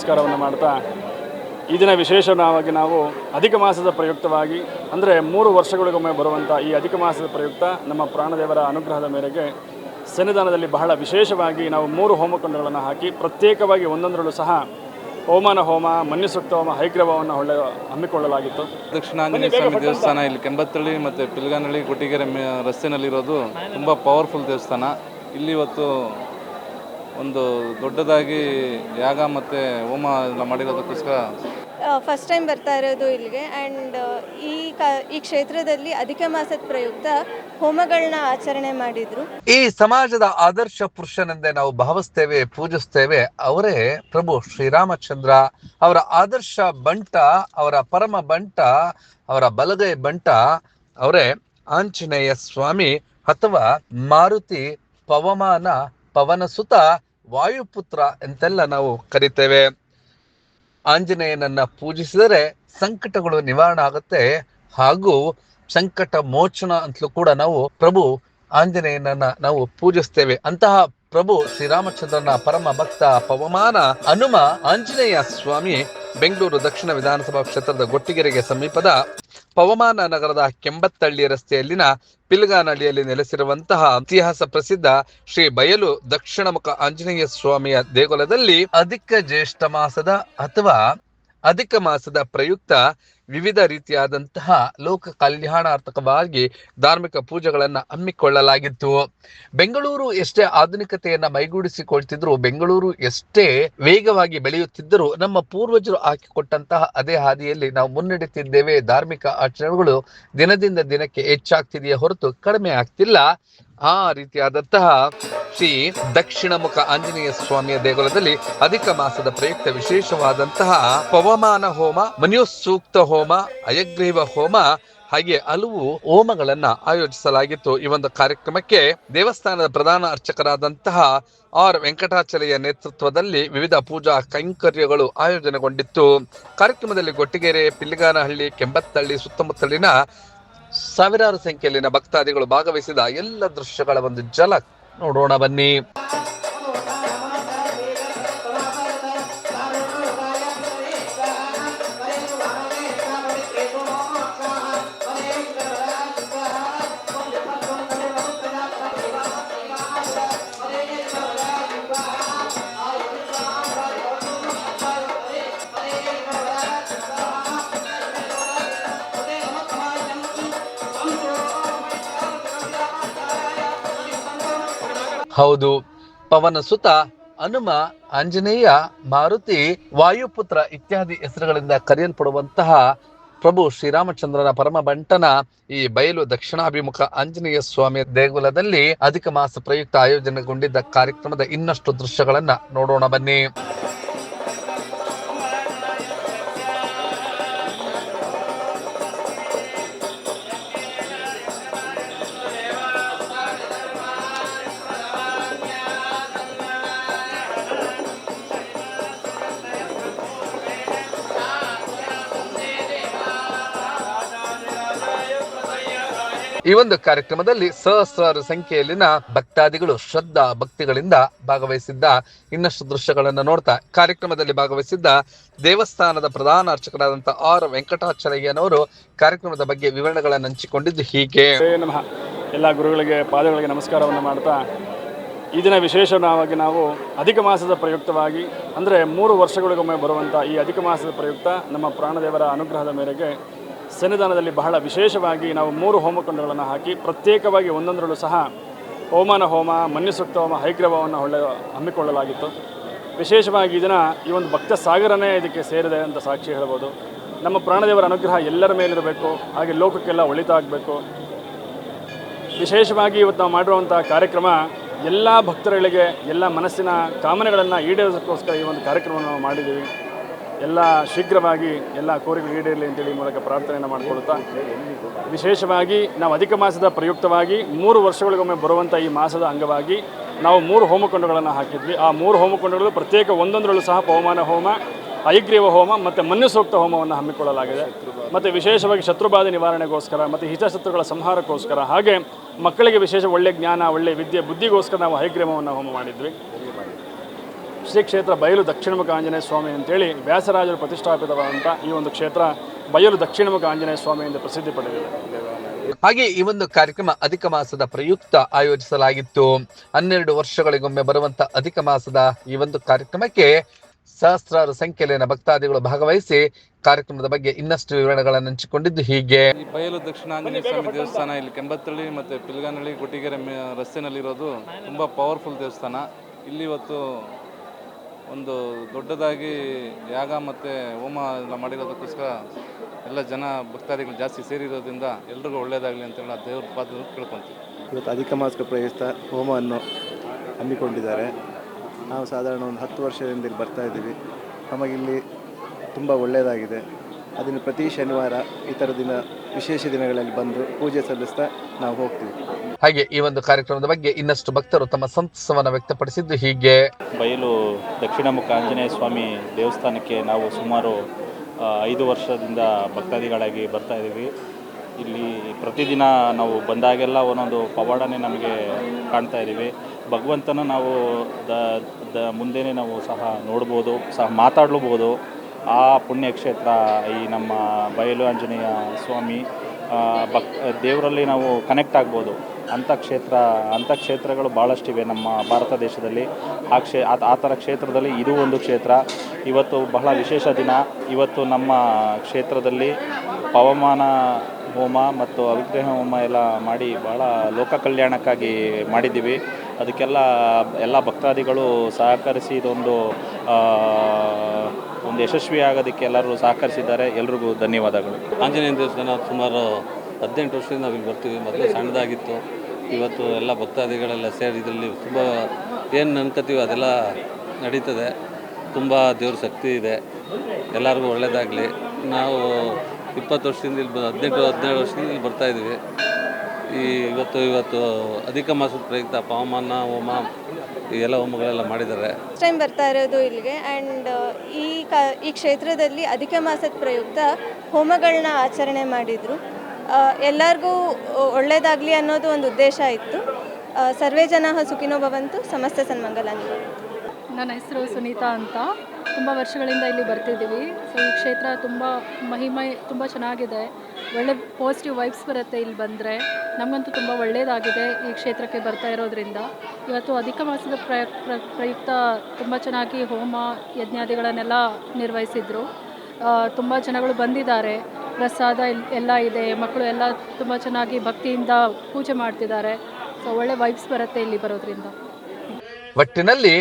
ನಮಸ್ಕಾರವನ್ನು ಮಾಡ್ತಾ ಈ ದಿನ ವಿಶೇಷವಾಗಿ ನಾವು ಅಧಿಕ ಮಾಸದ ಪ್ರಯುಕ್ತವಾಗಿ ಅಂದರೆ 3 ವರ್ಷಗಳಿಗೊಮ್ಮೆ ಬರುವಂಥ ಈ ಅಧಿಕ ಮಾಸದ ಪ್ರಯುಕ್ತ ನಮ್ಮ ಪ್ರಾಣದೇವರ ಅನುಗ್ರಹದ ಮೇರೆಗೆ ಸನ್ನಿಧಾನದಲ್ಲಿ ಬಹಳ ವಿಶೇಷವಾಗಿ ನಾವು 3 ಹೋಮಕುಂಡಗಳನ್ನು ಹಾಕಿ ಪ್ರತ್ಯೇಕವಾಗಿ ಒಂದೊಂದರಲ್ಲೂ ಸಹ ಹೋಮನ ಹೋಮ, ಮನ್ಯುಸೂಕ್ತ ಹೋಮ, ಹೈಗ್ರೀವವನ್ನು ಹಮ್ಮಿಕೊಳ್ಳಲಾಗಿತ್ತು. ದಕ್ಷಿಣಾಂಜನೇಯ ಸ್ವಾಮಿ ದೇವಸ್ಥಾನ ಇಲ್ಲಿ ಕೆಂಬತ್ತಳ್ಳಿ ಮತ್ತು ಪಿಲ್ಗಾನಹಳ್ಳಿ ಕೊಟ್ಟಿಗೆರೆ ರಸ್ತೆಯಲ್ಲಿರೋದು ತುಂಬ ಪವರ್ಫುಲ್ ದೇವಸ್ಥಾನ. ಇಲ್ಲಿ ಇವತ್ತು ಒಂದು ದೊಡ್ಡದಾಗಿ ಯಾಗ ಮತ್ತು ಹೋಮ ಎಲ್ಲ ಮಾಡಿರೋದಕ್ಕೋಸ್ಕರ ಫಸ್ಟ್ ಟೈಮ್ ಬರ್ತಾ ಇರೋದು ಇಲ್ಲಿಗೆ. ಆ್ಯಂಡ್ ಈ ಕ್ಷೇತ್ರದಲ್ಲಿ ಅಧಿಕ ಮಾಸದ ಪ್ರಯುಕ್ತ ಹೋಮಗಳನ್ನ ಆಚರಣೆ ಮಾಡಿದ್ರು. ಈ ಸಮಾಜದ ಆದರ್ಶ ಪುರುಷನೆಂದೇ ನಾವು ಭಾವಿಸ್ತೇವೆ, ಪೂಜಿಸ್ತೇವೆ. ಅವರೇ ಪ್ರಭು ಶ್ರೀರಾಮಚಂದ್ರ. ಅವರ ಆದರ್ಶ ಬಂಟ, ಅವರ ಪರಮ ಬಂಟ, ಅವರ ಬಲಗೈ ಬಂಟ ಅವರೇ ಆಂಜನೇಯ ಸ್ವಾಮಿ ಅಥವಾ ಮಾರುತಿ, ಪವಮಾನ, ಪವನಸುತ, ವಾಯುಪುತ್ರ ಎಂತೆಲ್ಲ ನಾವು ಕರಿತೇವೆ. ಆಂಜನೇಯನನ್ನ ಪೂಜಿಸಿದರೆ ಸಂಕಟಗಳು ನಿವಾರಣೆ ಆಗುತ್ತೆ, ಹಾಗೂ ಸಂಕಟ ಮೋಚನ ಅಂತಲೂ ಕೂಡ ನಾವು ಪ್ರಭು ಆಂಜನೇಯನನ್ನ ನಾವು ಪೂಜಿಸ್ತೇವೆ. ಅಂತಹ ಪ್ರಭು ಶ್ರೀರಾಮಚಂದ್ರನ ಪರಮ ಭಕ್ತ ಪವಮಾನ ಹನುಮ ಆಂಜನೇಯ ಸ್ವಾಮಿ ಬೆಂಗಳೂರು ದಕ್ಷಿಣ ವಿಧಾನಸಭಾ ಕ್ಷೇತ್ರದ ಗೊಟ್ಟಿಗೆರೆಗೆ ಸಮೀಪದ ಪವಮಾನ ನಗರದ ಕೆಂಬತ್ತಳ್ಳಿ ರಸ್ತೆಯಲ್ಲಿನ ಪಿಲ್ಗಾನಹಳ್ಳಿಯಲ್ಲಿ ನೆಲೆಸಿರುವಂತಹ ಇತಿಹಾಸ ಪ್ರಸಿದ್ಧ ಶ್ರೀ ಬಯಲು ದಕ್ಷಿಣಮುಖ ಆಂಜನೇಯ ಸ್ವಾಮಿಯ ದೇಗುಲದಲ್ಲಿ ಅಧಿಕ ಜ್ಯೇಷ್ಠ ಮಾಸದ ಅಥವಾ ಅಧಿಕ ಮಾಸದ ಪ್ರಯುಕ್ತ ವಿವಿಧ ರೀತಿಯಾದಂತಹ ಲೋಕ ಕಲ್ಯಾಣಾರ್ಥಕವಾಗಿ ಧಾರ್ಮಿಕ ಪೂಜೆಗಳನ್ನ ಹಮ್ಮಿಕೊಳ್ಳಲಾಗಿತ್ತು. ಬೆಂಗಳೂರು ಎಷ್ಟೇ ಆಧುನಿಕತೆಯನ್ನ ಮೈಗೂಡಿಸಿಕೊಳ್ತಿದ್ರು, ಬೆಂಗಳೂರು ಎಷ್ಟೇ ವೇಗವಾಗಿ ಬೆಳೆಯುತ್ತಿದ್ದರೂ ನಮ್ಮ ಪೂರ್ವಜರು ಹಾಕಿಕೊಟ್ಟಂತಹ ಅದೇ ಹಾದಿಯಲ್ಲಿ ನಾವು ಮುನ್ನಡೆತಿದ್ದೇವೆ. ಧಾರ್ಮಿಕ ಆಚರಣೆಗಳು ದಿನದಿಂದ ದಿನಕ್ಕೆ ಹೆಚ್ಚಾಗ್ತಿದೆಯೇ ಹೊರತು ಕಡಿಮೆ ಆಗ್ತಿಲ್ಲ. ಆ ರೀತಿಯಾದಂತಹ ಶ್ರೀ ದಕ್ಷಿಣಮುಖ ಆಂಜನೇಯ ಸ್ವಾಮಿಯ ದೇಗುಲದಲ್ಲಿ ಅಧಿಕ ಮಾಸದ ಪ್ರಯುಕ್ತ ವಿಶೇಷವಾದಂತಹ ಪವಮಾನ ಹೋಮ, ಮನ್ಯುಸೂಕ್ತ ಹೋಮ, ಹಯಗ್ರೀವ ಹೋಮ ಹಾಗೆ ಹಲವು ಹೋಮಗಳನ್ನ ಆಯೋಜಿಸಲಾಗಿತ್ತು. ಈ ಒಂದು ಕಾರ್ಯಕ್ರಮಕ್ಕೆ ದೇವಸ್ಥಾನದ ಪ್ರಧಾನ ಅರ್ಚಕರಾದಂತಹ ಆರ್ ವೆಂಕಟಾಚಲಯ್ಯ ನೇತೃತ್ವದಲ್ಲಿ ವಿವಿಧ ಪೂಜಾ ಕೈಂಕರ್ಯಗಳು ಆಯೋಜನೆಗೊಂಡಿತ್ತು. ಕಾರ್ಯಕ್ರಮದಲ್ಲಿ ಗೊಟ್ಟಿಗೆರೆ, ಪಿಲ್ಗಾನಹಳ್ಳಿ, ಕೆಂಬತ್ತಳ್ಳಿ ಸುತ್ತಮುತ್ತಲಿನ ಸಾವಿರಾರು ಸಂಖ್ಯೆಯಲ್ಲಿನ ಭಕ್ತಾದಿಗಳು ಭಾಗವಹಿಸಿದ ಎಲ್ಲ ದೃಶ್ಯಗಳ ಒಂದು ಝಲಕ್ ನೋಡೋಣ ಬನ್ನಿ. ಹೌದು, ಪವನಸುತ, ಹನುಮ, ಆಂಜನೇಯ, ಮಾರುತಿ, ವಾಯುಪುತ್ರ ಇತ್ಯಾದಿ ಹೆಸರುಗಳಿಂದ ಕರೆಯಲ್ಪಡುವಂತಹ ಪ್ರಭು ಶ್ರೀರಾಮಚಂದ್ರನ ಪರಮ ಬಂಟನ ಈ ಬಯಲು ದಕ್ಷಿಣಾಭಿಮುಖ ಆಂಜನೇಯ ಸ್ವಾಮಿಯ ದೇಗುಲದಲ್ಲಿ ಅಧಿಕ ಮಾಸ ಪ್ರಯುಕ್ತ ಆಯೋಜನೆಗೊಂಡಿದ್ದ ಕಾರ್ಯಕ್ರಮದ ಇನ್ನಷ್ಟು ದೃಶ್ಯಗಳನ್ನ ನೋಡೋಣ ಬನ್ನಿ. ಈ ಒಂದು ಕಾರ್ಯಕ್ರಮದಲ್ಲಿ ಸಹಸ್ರಾರು ಸಂಖ್ಯೆಯಲ್ಲಿನ ಭಕ್ತಾದಿಗಳು ಶ್ರದ್ಧಾ ಭಕ್ತಿಗಳಿಂದ ಭಾಗವಹಿಸಿದ್ದ ಇನ್ನಷ್ಟು ದೃಶ್ಯಗಳನ್ನು ನೋಡ್ತಾ ಕಾರ್ಯಕ್ರಮದಲ್ಲಿ ಭಾಗವಹಿಸಿದ್ದ ದೇವಸ್ಥಾನದ ಪ್ರಧಾನ ಅರ್ಚಕರಾದಂತಹ ಆರ್ ವೆಂಕಟಾಚಲಯ್ಯನವರು ಕಾರ್ಯಕ್ರಮದ ಬಗ್ಗೆ ವಿವರಣೆಗಳನ್ನು ಹಂಚಿಕೊಂಡಿದ್ದು ಹೀಗೆ. ಎಲ್ಲ ಗುರುಗಳಿಗೆ ಪಾದಗಳಿಗೆ ನಮಸ್ಕಾರವನ್ನು ಮಾಡ್ತಾ ಈ ದಿನ ವಿಶೇಷವಾಗಿ ನಾವು ಅಧಿಕ ಮಾಸದ ಪ್ರಯುಕ್ತವಾಗಿ ಅಂದರೆ 3 ವರ್ಷಗಳಿಗೊಮ್ಮೆ ಬರುವಂಥ ಈ ಅಧಿಕ ಮಾಸದ ಪ್ರಯುಕ್ತ ನಮ್ಮ ಪ್ರಾಣದೇವರ ಅನುಗ್ರಹದ ಮೇರೆಗೆ ಸನ್ನಿಧಾನದಲ್ಲಿ ಬಹಳ ವಿಶೇಷವಾಗಿ ನಾವು 3 ಹೋಮಕುಂಡಗಳನ್ನು ಹಾಕಿ ಪ್ರತ್ಯೇಕವಾಗಿ ಒಂದೊಂದರಲ್ಲೂ ಸಹ ಹೋಮನ ಹೋಮ, ಮನ್ಯುಸೂಕ್ತ ಹೋಮ, ಹೈಗ್ರೀವವನ್ನು ಹಮ್ಮಿಕೊಳ್ಳಲಾಗಿತ್ತು. ವಿಶೇಷವಾಗಿ ಈ ದಿನ ಈ ಒಂದು ಭಕ್ತ ಸಾಗರನೇ ಇದಕ್ಕೆ ಸೇರಿದೆ ಅಂತ ಸಾಕ್ಷಿ ಹೇಳ್ಬೋದು. ನಮ್ಮ ಪ್ರಾಣದೇವರ ಅನುಗ್ರಹ ಎಲ್ಲರ ಮೇಲಿರಬೇಕು, ಹಾಗೆ ಲೋಕಕ್ಕೆಲ್ಲ ಒಳಿತಾಗಬೇಕು. ವಿಶೇಷವಾಗಿ ಇವತ್ತು ನಾವು ಮಾಡಿರುವಂಥ ಕಾರ್ಯಕ್ರಮ ಎಲ್ಲ ಭಕ್ತರುಗಳಿಗೆ ಎಲ್ಲ ಮನಸ್ಸಿನ ಕಾಮನೆಗಳನ್ನು ಈಡೇರಿಸೋಕ್ಕೋಸ್ಕರ ಈ ಒಂದು ಕಾರ್ಯಕ್ರಮವನ್ನು ನಾವು ಮಾಡಿದ್ದೀವಿ. ಎಲ್ಲ ಶೀಘ್ರವಾಗಿ ಎಲ್ಲ ಕೋರಿಕೆಗಳು ಈಡೇರಲಿ ಅಂತೇಳಿ ಮೂಲಕ ಪ್ರಾರ್ಥನೆಯನ್ನು ಮಾಡಿಕೊಳ್ಳುತ್ತಾ ವಿಶೇಷವಾಗಿ ನಾವು ಅಧಿಕ ಮಾಸದ ಪ್ರಯುಕ್ತವಾಗಿ 3 ವರ್ಷಗಳಿಗೊಮ್ಮೆ ಬರುವಂಥ ಈ ಮಾಸದ ಅಂಗವಾಗಿ ನಾವು 3 ಹೋಮಕುಂಡಗಳನ್ನು ಹಾಕಿದ್ವಿ. ಆ 3 ಹೋಮಕುಂಡಗಳು ಪ್ರತ್ಯೇಕ ಒಂದೊಂದರಲ್ಲೂ ಸಹ ಪವಮಾನ ಹೋಮ, ಹಯಗ್ರೀವ ಹೋಮ ಮತ್ತು ಮನ್ಯುಸೂಕ್ತ ಹೋಮವನ್ನು ಹಮ್ಮಿಕೊಳ್ಳಲಾಗಿದೆ. ಮತ್ತು ವಿಶೇಷವಾಗಿ ಶತ್ರುಬಾಧೆ ನಿವಾರಣೆಗೋಸ್ಕರ ಮತ್ತು ಹಿತಶತ್ರುಗಳ ಸಂಹಾರಕ್ಕೋಸ್ಕರ ಹಾಗೆ ಮಕ್ಕಳಿಗೆ ವಿಶೇಷ ಒಳ್ಳೆಯ ಜ್ಞಾನ, ಒಳ್ಳೆಯ ವಿದ್ಯೆ, ಬುದ್ಧಿಗೋಸ್ಕರ ನಾವು ಹಯಗ್ರೀವವನ್ನು ಹೋಮ ಮಾಡಿದ್ವಿ. ಶ್ರೀ ಕ್ಷೇತ್ರ ಬಯಲು ದಕ್ಷಿಣಮುಖ ಆಂಜನೇಯ ಸ್ವಾಮಿ ಅಂತೇಳಿ ವ್ಯಾಸರಾಜರು ಪ್ರತಿಷ್ಠಾಪಿತವಾದಂಥ ಈ ಒಂದು ಕ್ಷೇತ್ರ ಬಯಲು ದಕ್ಷಿಣಮುಖ ಆಂಜನೇಯ ಸ್ವಾಮಿ ಎಂದು ಪ್ರಸಿದ್ಧಿ ಪಡೆದಿದೆ. ಹಾಗೆ ಈ ಒಂದು ಕಾರ್ಯಕ್ರಮ ಅಧಿಕ ಮಾಸದ ಪ್ರಯುಕ್ತ ಆಯೋಜಿಸಲಾಗಿತ್ತು. 12 ವರ್ಷಗಳಿಗೊಮ್ಮೆ ಬರುವಂತ ಅಧಿಕ ಮಾಸದ ಈ ಒಂದು ಕಾರ್ಯಕ್ರಮಕ್ಕೆ ಸಹಸ್ರಾರು ಸಂಖ್ಯೆಯಲ್ಲಿನ ಭಕ್ತಾದಿಗಳು ಭಾಗವಹಿಸಿ ಕಾರ್ಯಕ್ರಮದ ಬಗ್ಗೆ ಇನ್ನಷ್ಟು ವಿವರಣೆಗಳನ್ನು ಹಂಚಿಕೊಂಡಿದ್ದು ಹೀಗೆ. ಈ ಬಯಲು ದಕ್ಷಿಣ ಆಂಜನೇಯ ಸ್ವಾಮಿ ದೇವಸ್ಥಾನ ಇಲ್ಲಿ ಕೆಂಬತ್ತಳ್ಳಿ ಮತ್ತು ಪಿಲ್ಗಾನಹಳ್ಳಿ ಕೊಟ್ಟಿಗೆರೆ ರಸ್ತೆನಲ್ಲಿರೋದು ತುಂಬ ಪವರ್ಫುಲ್ ದೇವಸ್ಥಾನ. ಇಲ್ಲಿ ಇವತ್ತು ಒಂದು ದೊಡ್ಡದಾಗಿ ಯಾಗ ಮತ್ತು ಹೋಮ ಎಲ್ಲ ಮಾಡಿರೋದಕ್ಕೋಸ್ಕರ ಎಲ್ಲ ಜನ ಭಕ್ತಾದಿಗಳು ಜಾಸ್ತಿ ಸೇರಿರೋದ್ರಿಂದ ಎಲ್ರಿಗೂ ಒಳ್ಳೆಯದಾಗಲಿ ಅಂತೇಳಿ ದೇವ್ರ ಪಾದ ಕೇಳ್ಕೊತೀವಿ. ಇವತ್ತು ಅಧಿಕ ಮಾಸದ ಪ್ರಯುಕ್ತ ಹೋಮವನ್ನು ಹಮ್ಮಿಕೊಂಡಿದ್ದಾರೆ. ನಾವು ಸಾಧಾರಣ ಒಂದು 10 ವರ್ಷದಿಂದ ಇಲ್ಲಿ ಬರ್ತಾ ಇದ್ದೀವಿ. ನಮಗಿಲ್ಲಿ ತುಂಬ ಒಳ್ಳೆಯದಾಗಿದೆ. ಅದನ್ನು ಪ್ರತಿ ಶನಿವಾರ ಈ ಥರ ದಿನ ವಿಶೇಷ ದಿನಗಳಲ್ಲಿ ಬಂದು ಪೂಜೆ ಸಲ್ಲಿಸ್ತಾ ನಾವು ಹೋಗ್ತೀವಿ. ಹಾಗೆ ಈ ಒಂದು ಕಾರ್ಯಕ್ರಮದ ಬಗ್ಗೆ ಇನ್ನಷ್ಟು ಭಕ್ತರು ತಮ್ಮ ಸಂತಸವನ್ನು ವ್ಯಕ್ತಪಡಿಸಿದ್ದು ಹೀಗೆ. ಬಯಲು ದಕ್ಷಿಣಮುಖ ಆಂಜನೇಯ ಸ್ವಾಮಿ ದೇವಸ್ಥಾನಕ್ಕೆ ನಾವು ಸುಮಾರು 5 ವರ್ಷದಿಂದ ಭಕ್ತಾದಿಗಳಾಗಿ ಬರ್ತಾ ಇದ್ದೀವಿ. ಇಲ್ಲಿ ಪ್ರತಿದಿನ ನಾವು ಬಂದಾಗೆಲ್ಲ ಒಂದೊಂದು ಪವಾಡನೇ ನಮಗೆ ಕಾಣ್ತಾ ಇದ್ದೀವಿ. ಭಗವಂತನ ನಾವು ಮುಂದೆನೇ ನಾವು ಸಹ ನೋಡ್ಬೋದು, ಸಹ ಮಾತಾಡ್ಲೂಬೋದು. ಆ ಪುಣ್ಯಕ್ಷೇತ್ರ ಈ ನಮ್ಮ ಬಯಲು ಆಂಜನೇಯ ಸ್ವಾಮಿ ದೇವರಲ್ಲಿ ನಾವು ಕನೆಕ್ಟ್ ಆಗ್ಬೋದು. ಅಂಥ ಕ್ಷೇತ್ರಗಳು ಭಾಳಷ್ಟಿವೆ ನಮ್ಮ ಭಾರತ ದೇಶದಲ್ಲಿ. ಆ ಥರ ಕ್ಷೇತ್ರದಲ್ಲಿ ಇದು ಒಂದು ಕ್ಷೇತ್ರ. ಇವತ್ತು ಬಹಳ ವಿಶೇಷ ದಿನ. ಇವತ್ತು ನಮ್ಮ ಕ್ಷೇತ್ರದಲ್ಲಿ ಪವಮಾನ ಹೋಮ ಮತ್ತು ಅವಿಗ್ರಹ ಹೋಮ ಎಲ್ಲ ಮಾಡಿ ಭಾಳ ಲೋಕ ಕಲ್ಯಾಣಕ್ಕಾಗಿ ಮಾಡಿದ್ದೀವಿ. ಅದಕ್ಕೆಲ್ಲ ಭಕ್ತಾದಿಗಳು ಸಹಕರಿಸಿ ಇದೊಂದು ಯಶಸ್ವಿ ಆಗೋದಕ್ಕೆ ಎಲ್ಲರೂ ಸಹಕರಿಸಿದ್ದಾರೆ. ಎಲ್ರಿಗೂ ಧನ್ಯವಾದಗಳು. ಆಂಜನೇಯ ದೇವಸ್ಥಾನ ಸುಮಾರು 18 ವರ್ಷದಿಂದ ನಾವು ಇಲ್ಲಿ ಬರ್ತೀವಿ. ಮೊದಲು ಸಣ್ಣದಾಗಿತ್ತು. ಇವತ್ತು ಎಲ್ಲ ಭಕ್ತಾದಿಗಳೆಲ್ಲ ಸೇರಿ ಇದರಲ್ಲಿ ತುಂಬ ಏನು ಅನ್ಕೋತೀವಿ ಅದೆಲ್ಲ ನಡೀತದೆ. ತುಂಬ ದೇವ್ರ ಶಕ್ತಿ ಇದೆ. ಎಲ್ಲರಿಗೂ ಒಳ್ಳೆಯದಾಗಲಿ. ನಾವು 20 ವರ್ಷದಿಂದ ಇಲ್ಲಿ 18-17 ವರ್ಷದಿಂದ ಇಲ್ಲಿ ಬರ್ತಾಯಿದ್ದೀವಿ. ಇವತ್ತು ಅಧಿಕ ಮಾಸದ ಪ್ರಯುಕ್ತ ಪವಮಾನ ಹೋಮ ಈ ಎಲ್ಲ ಹೋಮಗಳೆಲ್ಲ ಮಾಡಿದ್ದಾರೆ. ಫಸ್ಟ್ ಟೈಮ್ ಬರ್ತಾ ಇರೋದು ಇಲ್ಲಿಗೆ. ಆ್ಯಂಡ್ ಈ ಕ್ಷೇತ್ರದಲ್ಲಿ ಅಧಿಕ ಮಾಸದ ಪ್ರಯುಕ್ತ ಹೋಮಗಳನ್ನ ಆಚರಣೆ ಮಾಡಿದರು. ಎಲ್ಲರಿಗೂ ಒಳ್ಳೆಯದಾಗಲಿ ಅನ್ನೋದು ಒಂದು ಉದ್ದೇಶ ಇತ್ತು. ಸರ್ವೇ ಜನ ಸುಖಿನೋ ಭವಂತು, ಸಮಸ್ತ ಸನ್ಮಂಗಲಾನಿ. ನನ್ನ ಹೆಸರು ಸುನೀತಾ ಅಂತ. ತುಂಬ ವರ್ಷಗಳಿಂದ ಇಲ್ಲಿ ಬರ್ತಿದ್ದೀವಿ. ಸೊ ಈ ಕ್ಷೇತ್ರ ತುಂಬ ಮಹಿಮೆ ತುಂಬ ಚೆನ್ನಾಗಿದೆ. ಒಳ್ಳೆ ಪಾಸಿಟಿವ್ ವೈಬ್ಸ್ ಬರುತ್ತೆ ಇಲ್ಲಿ ಬಂದರೆ. ನಮಗಂತೂ ತುಂಬ ಒಳ್ಳೆಯದಾಗಿದೆ ಈ ಕ್ಷೇತ್ರಕ್ಕೆ ಬರ್ತಾ ಇರೋದ್ರಿಂದ. ಇವತ್ತು ಅಧಿಕ ಮಾಸದ ಪ್ರಯುಕ್ತ ತುಂಬ ಚೆನ್ನಾಗಿ ಹೋಮ ಯಜ್ಞಾದಿಗಳನ್ನೆಲ್ಲ ನಿರ್ವಹಿಸಿದರು. ತುಂಬ ಜನಗಳು ಬಂದಿದ್ದಾರೆ. ಪ್ರಸಾದ ಎಲ್ಲ ಇದೆ. ಮಕ್ಕಳು ಎಲ್ಲ ತುಂಬ ಚೆನ್ನಾಗಿ ಭಕ್ತಿಯಿಂದ ಪೂಜೆ ಮಾಡ್ತಿದ್ದಾರೆ. ಸೊ ಒಳ್ಳೆ ವೈಬ್ಸ್ ಬರುತ್ತೆ ಇಲ್ಲಿ ಬರೋದ್ರಿಂದ. ಒಟ್ಟಿನಲ್ಲಿ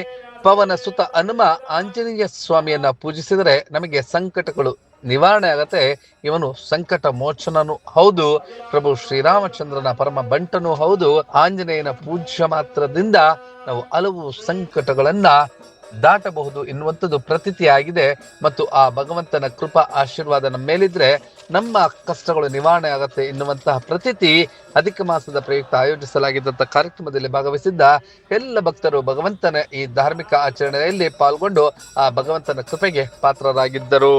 ಪವನ ಸುತ ಹನುಮ ಆಂಜನೇಯ ಸ್ವಾಮಿಯನ್ನ ಪೂಜಿಸಿದರೆ ನಮಗೆ ಸಂಕಟಗಳು ನಿವಾರಣೆ ಆಗತ್ತೆ. ಇವನು ಸಂಕಟ ಮೋಚನನೂ ಹೌದು, ಪ್ರಭು ಶ್ರೀರಾಮಚಂದ್ರನ ಪರಮ ಬಂಟನೂ ಹೌದು. ಆಂಜನೇಯನ ಪೂಜ್ಯ ಮಾತ್ರದಿಂದ ನಾವು ಹಲವು ಸಂಕಟಗಳನ್ನ ದಾಟಬಹುದು ಎನ್ನುವಂಥದ್ದು ಪ್ರತೀತಿಯಾಗಿದೆ. ಮತ್ತು ಆ ಭಗವಂತನ ಕೃಪಾ ಆಶೀರ್ವಾದ ನಮ್ಮ ಮೇಲಿದ್ರೆ ನಮ್ಮ ಕಷ್ಟಗಳು ನಿವಾರಣೆ ಆಗತ್ತೆ ಎನ್ನುವಂತಹ ಪ್ರತೀತಿ ಅಧಿಕ ಮಾಸದ ಪ್ರಯುಕ್ತ ಆಯೋಜಿಸಲಾಗಿದ್ದಂಥ ಕಾರ್ಯಕ್ರಮದಲ್ಲಿ ಭಾಗವಹಿಸಿದ್ದ ಎಲ್ಲ ಭಕ್ತರು ಭಗವಂತನ ಈ ಧಾರ್ಮಿಕ ಆಚರಣೆಯಲ್ಲಿ ಪಾಲ್ಗೊಂಡು ಆ ಭಗವಂತನ ಕೃಪೆಗೆ ಪಾತ್ರರಾಗಿದ್ದರು.